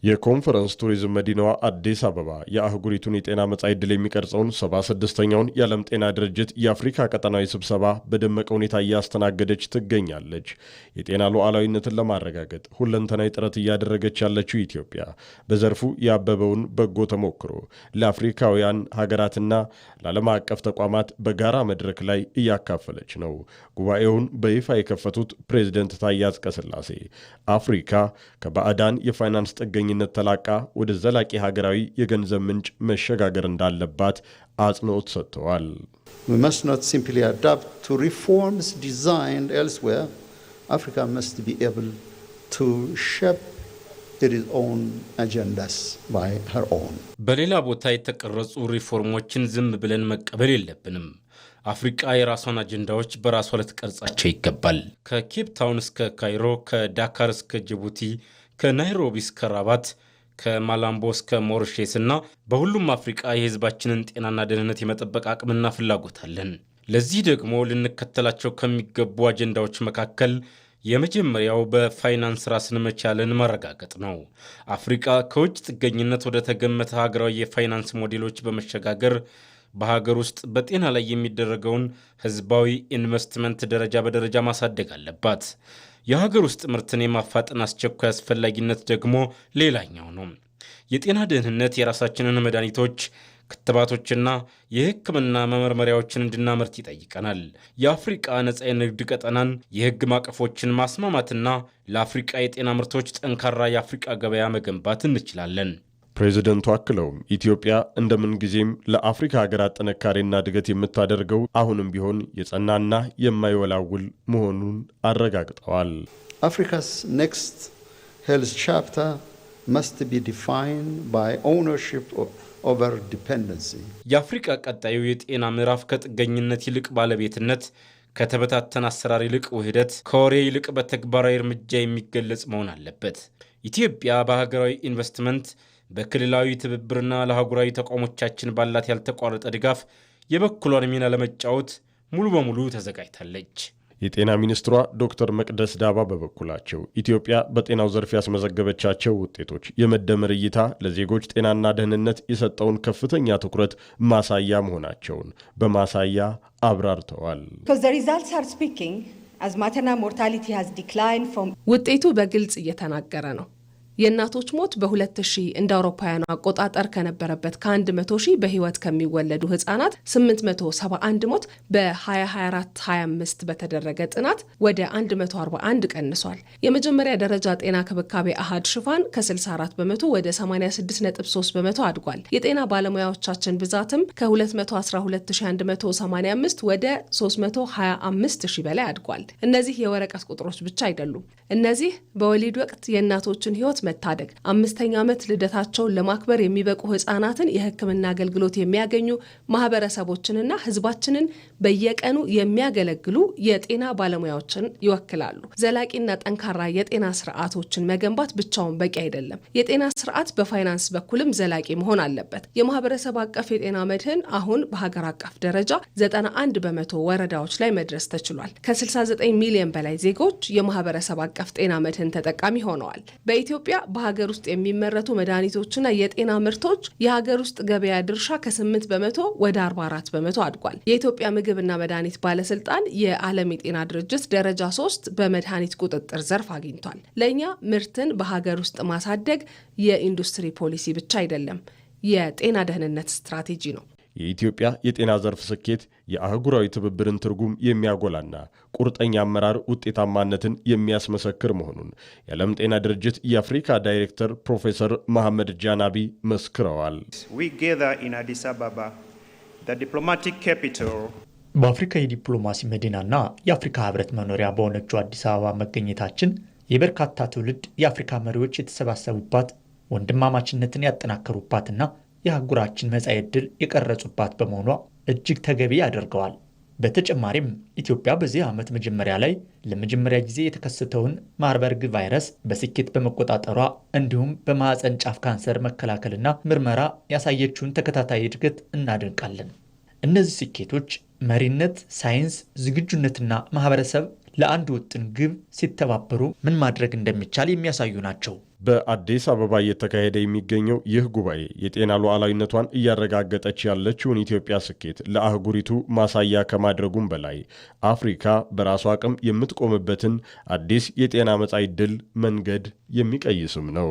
የኮንፈረንስ ቱሪዝም መዲናዋ አዲስ አበባ የአህጉሪቱን የጤና መጻኢ ዕድል የሚቀርጸውን 76ኛውን የዓለም ጤና ድርጅት የአፍሪካ ቀጠናዊ ስብሰባ በደመቀ ሁኔታ እያስተናገደች ትገኛለች። የጤና ሉዓላዊነትን ለማረጋገጥ ሁለንተናዊ ጥረት እያደረገች ያለችው ኢትዮጵያ በዘርፉ ያበበውን በጎ ተሞክሮ ለአፍሪካውያን ሀገራትና ለዓለም አቀፍ ተቋማት በጋራ መድረክ ላይ እያካፈለች ነው። ጉባኤውን በይፋ የከፈቱት ፕሬዝደንት ታዬ አጽቀሥላሴ አፍሪካ ከባዕዳን የፋይናንስ ጥገኝነት ተላቃ ወደ ዘላቂ ሀገራዊ የገንዘብ ምንጭ መሸጋገር እንዳለባት አጽንኦት ሰጥተዋል። We must not simply adapt to reforms designed elsewhere. Africa must be able to shape its own agendas by her own. በሌላ ቦታ የተቀረጹ ሪፎርሞችን ዝም ብለን መቀበል የለብንም። አፍሪካ የራሷን አጀንዳዎች በራሷ ልትቀርጻቸው ይገባል። ከኬፕ ታውን እስከ ካይሮ፣ ከዳካር እስከ ጅቡቲ፣ ከናይሮቢ እስከ ራባት፣ ከማላምቦ እስከ ሞሪሼስ እና በሁሉም አፍሪካ የህዝባችንን ጤናና ደህንነት የመጠበቅ አቅምና ፍላጎት አለን። ለዚህ ደግሞ ልንከተላቸው ከሚገቡ አጀንዳዎች መካከል የመጀመሪያው በፋይናንስ ራስን መቻልን ማረጋገጥ ነው። አፍሪካ ከውጭ ጥገኝነት ወደ ተገመተ ሀገራዊ የፋይናንስ ሞዴሎች በመሸጋገር በሀገር ውስጥ በጤና ላይ የሚደረገውን ህዝባዊ ኢንቨስትመንት ደረጃ በደረጃ ማሳደግ አለባት። የሀገር ውስጥ ምርትን የማፋጠን አስቸኳይ አስፈላጊነት ደግሞ ሌላኛው ነው። የጤና ደህንነት የራሳችንን መድኃኒቶች፣ ክትባቶችና የህክምና መመርመሪያዎችን እንድናመርት ይጠይቀናል። የአፍሪቃ ነጻ የንግድ ቀጠናን የህግ ማቀፎችን ማስማማትና ለአፍሪቃ የጤና ምርቶች ጠንካራ የአፍሪቃ ገበያ መገንባት እንችላለን። ፕሬዝደንቱ አክለውም ኢትዮጵያ እንደምንጊዜም ለአፍሪካ ሀገራት ጥንካሬና እድገት የምታደርገው አሁንም ቢሆን የጸናና የማይወላውል መሆኑን አረጋግጠዋል። Africa's next health chapter must be defined by ownership over dependency. የአፍሪካ ቀጣዩ የጤና ምዕራፍ ከጥገኝነት ይልቅ ባለቤትነት፣ ከተበታተነ አሰራር ይልቅ ውህደት፣ ከወሬ ይልቅ በተግባራዊ እርምጃ የሚገለጽ መሆን አለበት። ኢትዮጵያ በሀገራዊ ኢንቨስትመንት በክልላዊ ትብብርና ለአህጉራዊ ተቋሞቻችን ባላት ያልተቋረጠ ድጋፍ የበኩሏን ሚና ለመጫወት ሙሉ በሙሉ ተዘጋጅታለች። የጤና ሚኒስትሯ ዶክተር መቅደስ ዳባ በበኩላቸው ኢትዮጵያ በጤናው ዘርፍ ያስመዘገበቻቸው ውጤቶች የመደመር እይታ ለዜጎች ጤናና ደህንነት የሰጠውን ከፍተኛ ትኩረት ማሳያ መሆናቸውን በማሳያ አብራርተዋል። ውጤቱ በግልጽ እየተናገረ ነው። የእናቶች ሞት በ2000 እንደ አውሮፓውያኑ አቆጣጠር ከነበረበት ከ100 ሺህ በህይወት ከሚወለዱ ህጻናት 871 ሞት በ2024-25 በተደረገ ጥናት ወደ 141 ቀንሷል። የመጀመሪያ ደረጃ ጤና ክብካቤ አሃድ ሽፋን ከ64 በመቶ ወደ 86.3 በመቶ አድጓል። የጤና ባለሙያዎቻችን ብዛትም ከ212185 ወደ 325000 በላይ አድጓል። እነዚህ የወረቀት ቁጥሮች ብቻ አይደሉም። እነዚህ በወሊድ ወቅት የእናቶችን ህይወት መታደግ፣ 5ኛ ዓመት ልደታቸውን ለማክበር የሚበቁ ህፃናትን የህክምና አገልግሎት የሚያገኙ ማህበረሰቦችንና ህዝባችንን በየቀኑ የሚያገለግሉ የጤና ባለሙያዎችን ይወክላሉ። ዘላቂና ጠንካራ የጤና ስርዓቶችን መገንባት ብቻውን በቂ አይደለም። የጤና ስርዓት በፋይናንስ በኩልም ዘላቂ መሆን አለበት። የማህበረሰብ አቀፍ የጤና መድህን አሁን በሀገር አቀፍ ደረጃ 91 በመቶ ወረዳዎች ላይ መድረስ ተችሏል። ከ69 ሚሊዮን በላይ ዜጎች የማህበረሰብ አቀፍ ጤና መድህን ተጠቃሚ ሆነዋል። በኢትዮጵያ በሀገር ውስጥ የሚመረቱ መድኃኒቶችና የጤና ምርቶች የሀገር ውስጥ ገበያ ድርሻ ከ8 በመቶ ወደ 44 በመቶ አድጓል። የኢትዮጵያ ምግብና መድኃኒት ባለስልጣን የዓለም የጤና ድርጅት ደረጃ 3 በመድኃኒት ቁጥጥር ዘርፍ አግኝቷል። ለእኛ ምርትን በሀገር ውስጥ ማሳደግ የኢንዱስትሪ ፖሊሲ ብቻ አይደለም፣ የጤና ደህንነት ስትራቴጂ ነው። የኢትዮጵያ የጤና ዘርፍ ስኬት የአህጉራዊ ትብብርን ትርጉም የሚያጎላና ቁርጠኛ አመራር ውጤታማነትን የሚያስመሰክር መሆኑን የዓለም ጤና ድርጅት የአፍሪካ ዳይሬክተር ፕሮፌሰር መሐመድ ጃናቢ መስክረዋል። በአፍሪካ የዲፕሎማሲ መዲናና የአፍሪካ ህብረት መኖሪያ በሆነችው አዲስ አበባ መገኘታችን የበርካታ ትውልድ የአፍሪካ መሪዎች የተሰባሰቡባት፣ ወንድማማችነትን ያጠናከሩባትና የአህጉራችን መጻኢ ዕድል የቀረጹባት በመሆኗ እጅግ ተገቢ ያደርገዋል። በተጨማሪም ኢትዮጵያ በዚህ ዓመት መጀመሪያ ላይ ለመጀመሪያ ጊዜ የተከሰተውን ማርበርግ ቫይረስ በስኬት በመቆጣጠሯ እንዲሁም በማህፀን ጫፍ ካንሰር መከላከልና ምርመራ ያሳየችውን ተከታታይ እድገት እናደንቃለን። እነዚህ ስኬቶች መሪነት፣ ሳይንስ፣ ዝግጁነትና ማህበረሰብ ለአንድ ውጥን ግብ ሲተባበሩ ምን ማድረግ እንደሚቻል የሚያሳዩ ናቸው። በአዲስ አበባ እየተካሄደ የሚገኘው ይህ ጉባኤ የጤና ሉዓላዊነቷን እያረጋገጠች ያለችውን ኢትዮጵያ ስኬት ለአህጉሪቱ ማሳያ ከማድረጉም በላይ አፍሪካ በራሷ አቅም የምትቆምበትን አዲስ የጤና መጻኢ ዕድል መንገድ የሚቀይስም ነው።